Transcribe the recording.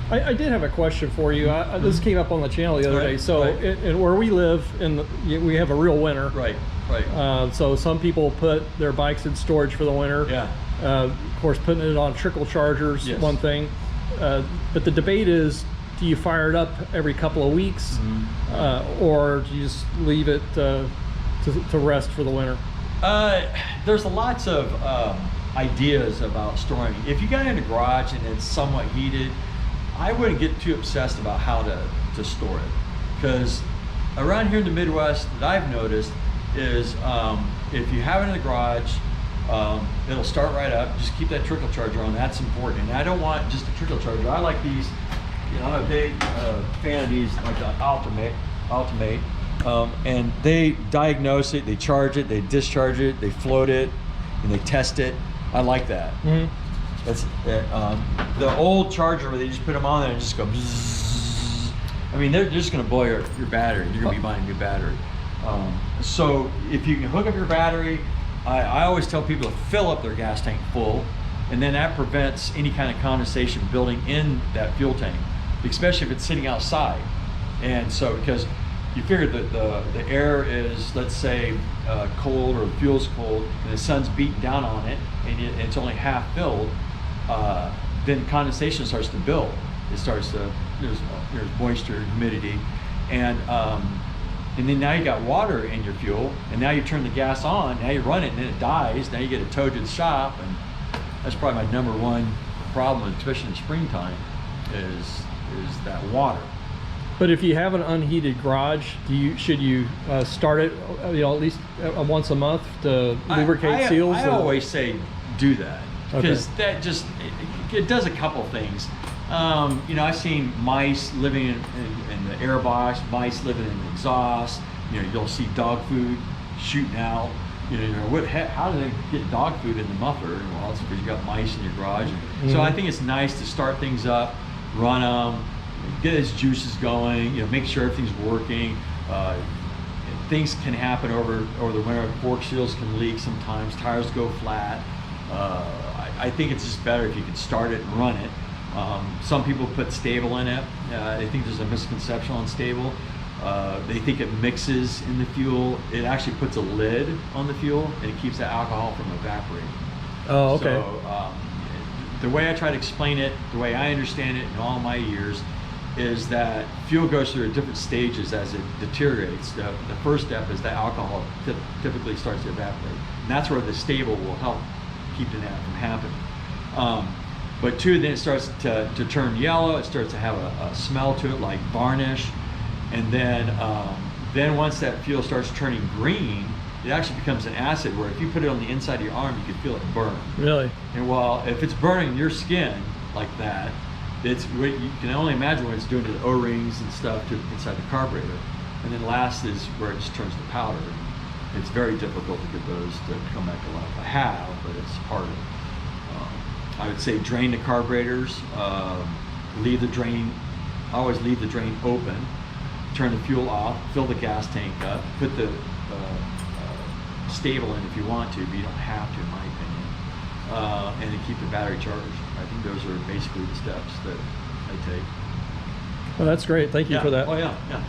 I did have a question for you. This came up on the channel the other day. So and where we live, we have a real winter. Right. So some people put their bikes in storage for the winter. Yeah. Of course, putting it on trickle chargers, one thing. But the debate is, do you fire it up every couple of weeks, or do you just leave it to rest for the winter? There's lots of ideas about storing. If you got it in a garage and it's somewhat heated, I wouldn't get too obsessed about how to store it, because around here in the Midwest that I've noticed is if you have it in the garage, it'll start right up. Just keep that trickle charger on. That's important. And I don't want just a trickle charger. I like these. You know, I'm a big fan of these, like the Ultimate. And they diagnose it, they charge it, they discharge it, they float it, and they test it. I like that. That's the old charger where they just put them on there and just go bzzz. I mean, they're just going to blow your battery. You're going to be buying a new battery. So if you can hook up your battery, I always tell people to fill up their gas tank full, and then that prevents any kind of condensation building in that fuel tank, especially if it's sitting outside. And so, because you figure that the air is, let's say, cold, or the fuel's cold, and the sun's beating down on it, and it's only half filled, then condensation starts to build. It starts to, there's moisture, humidity, and then now you got water in your fuel, and now you turn the gas on, now you run it, and then it dies. Now you get it towed to the shop, and that's probably my #1 problem, especially in the springtime, is that water. But if you have an unheated garage, should you start it, at least once a month to lubricate seals? I always say do that, because that just it does a couple things. You know, I've seen mice living in the air box, mice living in the exhaust. You know, you'll see dog food shooting out. You know, how do they get dog food in the muffler? Well, it's because you got mice in your garage. So I think it's nice to start things up, run them, get its juices going. You know, make sure everything's working. Things can happen over the winter. Fork seals can leak sometimes. Tires go flat. I think it's just better if you can start it and run it. Some people put stable in it. I think there's a misconception on stable. They think it mixes in the fuel. It actually puts a lid on the fuel, and it keeps the alcohol from evaporating. Oh, okay. So the way I try to explain it, the way I understand it in all my years, is that fuel goes through different stages as it deteriorates. The first step is that alcohol typically starts to evaporate, and that's where the stable will help keeping that from happening. But two, then it starts to turn yellow. It starts to have a smell to it, like varnish. And then once that fuel starts turning green, it actually becomes an acid, where if you put it on the inside of your arm, you can feel it burn. Really? And while if it's burning your skin like that, you can only imagine what it's doing to the O-rings and stuff inside the carburetor. And then last is where it just turns to powder. It's very difficult to get those to come back to life. I have, but it's harder. I would say drain the carburetors, leave the drain, always leave the drain open, turn the fuel off, fill the gas tank up, put the stable in if you want to, but you don't have to, in my opinion, and then keep the battery charged. I think those are basically the steps that I take. Well, that's great. Thank you for that. Oh yeah, yeah.